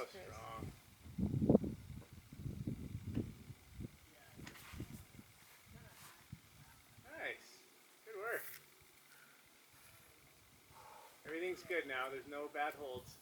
strong. Nice. Good work. Everything's good now. There's no bad holds.